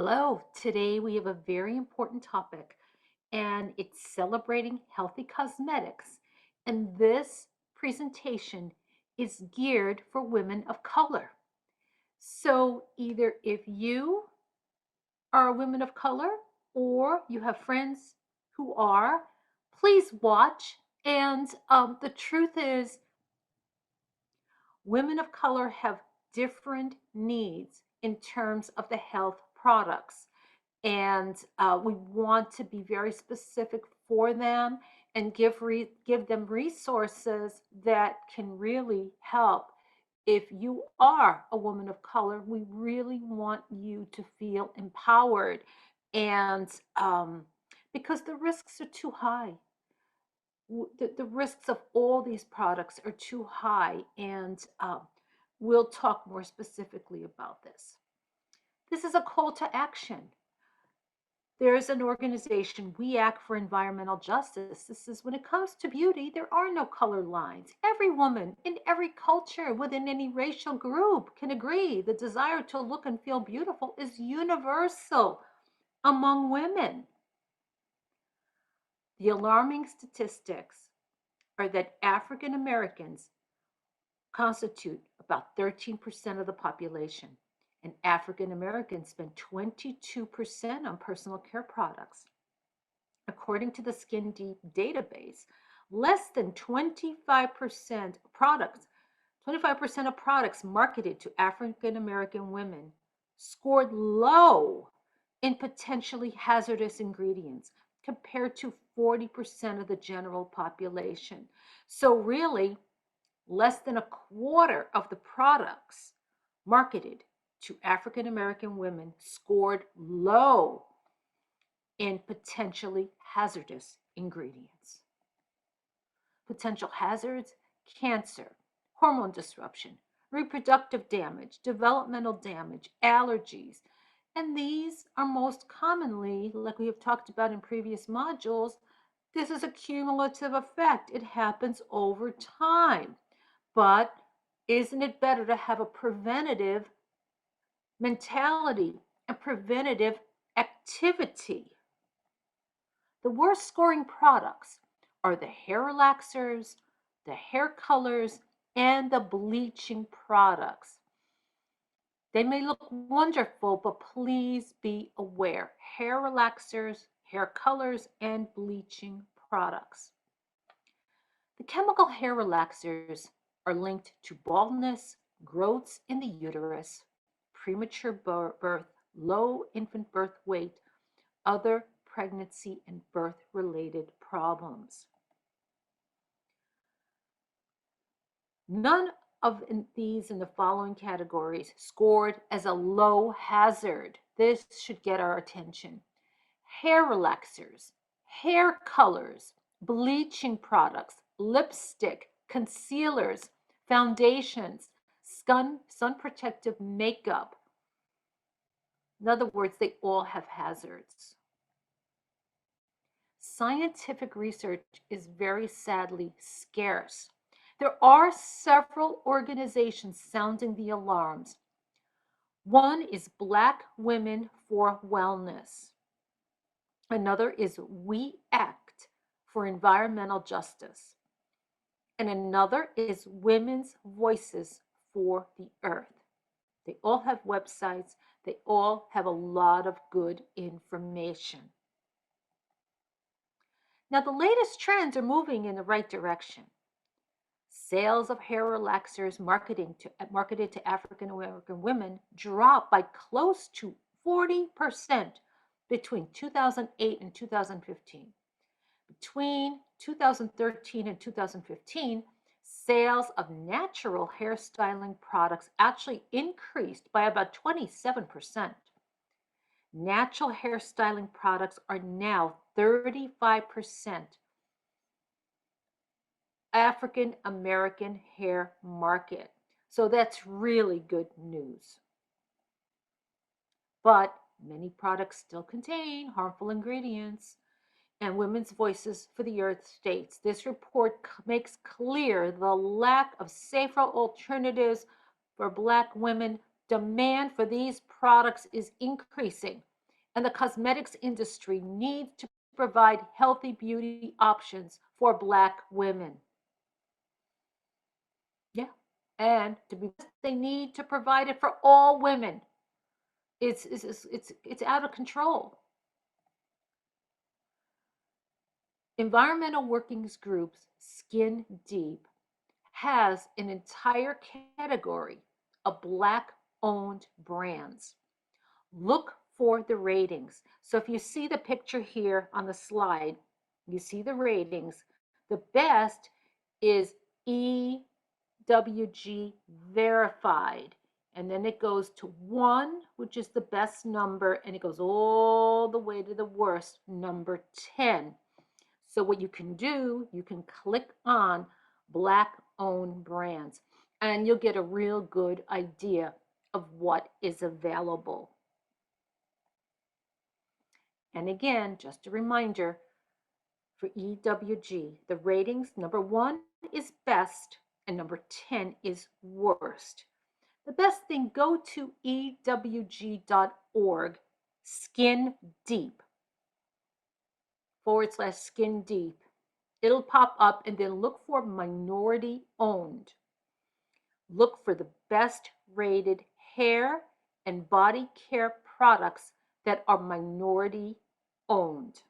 Hello, today we have a very important topic and it's celebrating healthy cosmetics. And this presentation is geared for women of color. So either if you are a woman of color or you have friends who are, please watch. And the truth is, women of color have different needs in terms of the health products. And we want to be very specific for them and give them resources that can really help. If you are a woman of color, we really want you to feel empowered, and because the risks are too high. The risks of all these products are too high, and we'll talk more specifically about this. This is a call to action. There's an organization, We Act for Environmental Justice. This is when it comes to beauty, there are no color lines. Every woman in every culture within any racial group can agree the desire to look and feel beautiful is universal among women. The alarming statistics are that African Americans constitute about 13% of the population, and African Americans spend 22% on personal care products. According to the Skin Deep database, less than 25% of products marketed to African American women scored low in potentially hazardous ingredients compared to 40% of the general population. So really, less than a quarter of the products marketed to African American women scored low in potentially hazardous ingredients. Potential hazards: cancer, hormone disruption, reproductive damage, developmental damage, allergies. And these are most commonly, like we have talked about in previous modules, this is a cumulative effect. It happens over time. But isn't it better to have a preventative mentality and preventative activity? The worst scoring products are the hair relaxers, the hair colors, and the bleaching products. They may look wonderful, but please be aware. Hair relaxers, hair colors, and bleaching products. The chemical hair relaxers are linked to baldness, growths in the uterus, premature birth, low infant birth weight, other pregnancy and birth related problems. None of these in the following categories scored as a low hazard. This should get our attention. Hair relaxers, hair colors, bleaching products, lipstick, concealers, foundations, sun protective makeup. In other words, they all have hazards. Scientific research is very sadly scarce. There are several organizations sounding the alarms. One is Black Women for Wellness. Another is We Act for Environmental Justice. And another is Women's Voices for the Earth. They all have websites. They all have a lot of good information. Now, the latest trends are moving in the right direction. Sales of hair relaxers marketed to African American women dropped by close to 40% between 2008 and 2015. Between 2013 and 2015, sales of natural hairstyling products actually increased by about 27%. Natural hairstyling products are now 35% African American hair market. So that's really good news. But many products still contain harmful ingredients, and Women's Voices for the Earth states this report makes clear the lack of safer alternatives for Black women. Demand for these products is increasing. And the cosmetics industry needs to provide healthy beauty options for Black women. Yeah. And to be, they need to provide it for all women. It's out of control. Environmental Workings Group's Skin Deep has an entire category of Black owned brands. Look for the ratings. So if you see the picture here on the slide, you see the ratings. The best is EWG verified. And then it goes to 1, which is the best number, and it goes all the way to the worst, number 10. So what you can do, you can click on Black owned brands and you'll get a real good idea of what is available. And again, just a reminder for EWG, the ratings, number 1 is best and number 10 is worst. The best thing, go to ewg.org, skin deep, / skin deep. It'll pop up and then look for minority owned. Look for the best rated hair and body care products that are minority owned.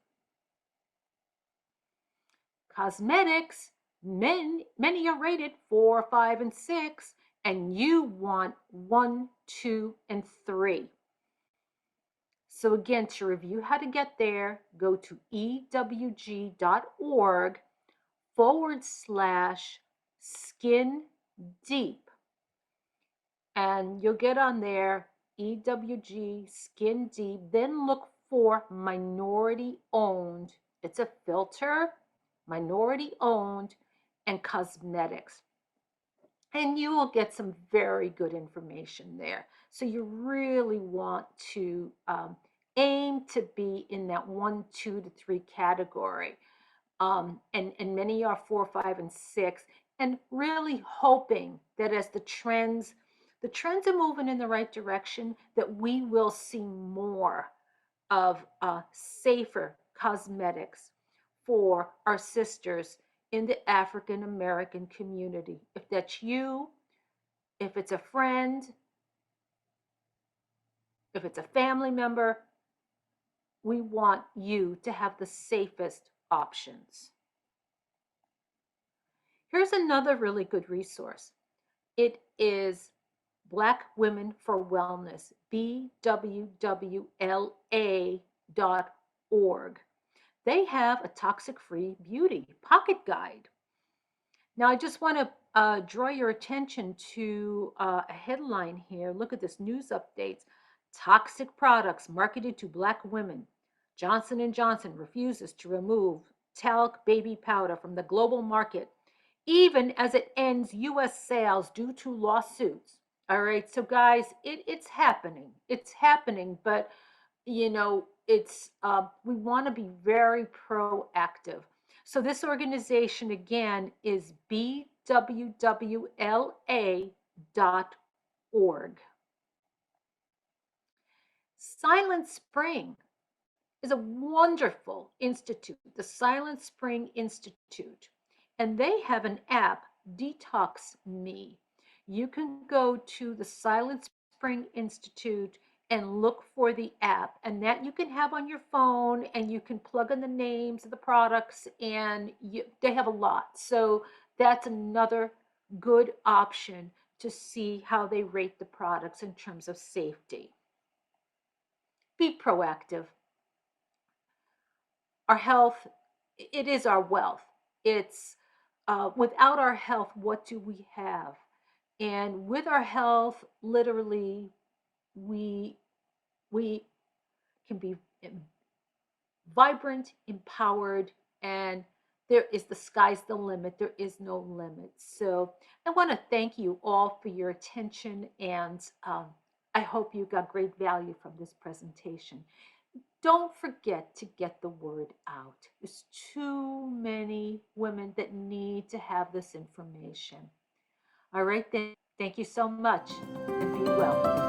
Cosmetics, many are rated 4, 5, and 6, and you want 1, 2, and 3. So again, to review how to get there, go to ewg.org / skin deep. And you'll get on there, EWG Skin Deep, then look for minority owned. It's a filter, minority owned, and cosmetics. And you will get some very good information there. So you really want to aim to be in that 1, 2 to 3 category. And many are 4, 5, and 6, and really hoping that as the trends are moving in the right direction, that we will see more of safer cosmetics for our sisters in the African American community. If that's you, if it's a friend, if it's a family member, we want you to have the safest options. Here's another really good resource. It is Black Women for Wellness, BWWLA.org. They have a toxic-free beauty pocket guide. Now, I just want to draw your attention to a headline here. Look at this, news updates. Toxic products marketed to Black women. Johnson & Johnson refuses to remove talc baby powder from the global market, even as it ends U.S. sales due to lawsuits. All right, so guys, it's happening. It's happening, but it's we want to be very proactive. So this organization again is BWWLA.org. Silent Spring is a wonderful institute, the Silent Spring Institute, and they have an app, Detox Me. You can go to the Silent Spring Institute and look for the app, and that you can have on your phone, and you can plug in the names of the products, and they have a lot. So that's another good option to see how they rate the products in terms of safety. Be proactive. Our health, it is our wealth. It's without our health, what do we have? And with our health, literally, we can be vibrant, empowered, and the sky's the limit. There is no limit. So I want to thank you all for your attention, and I hope you got great value from this presentation. Don't forget to get the word out. There's too many women that need to have this information. All right, then. Thank you so much, and be well.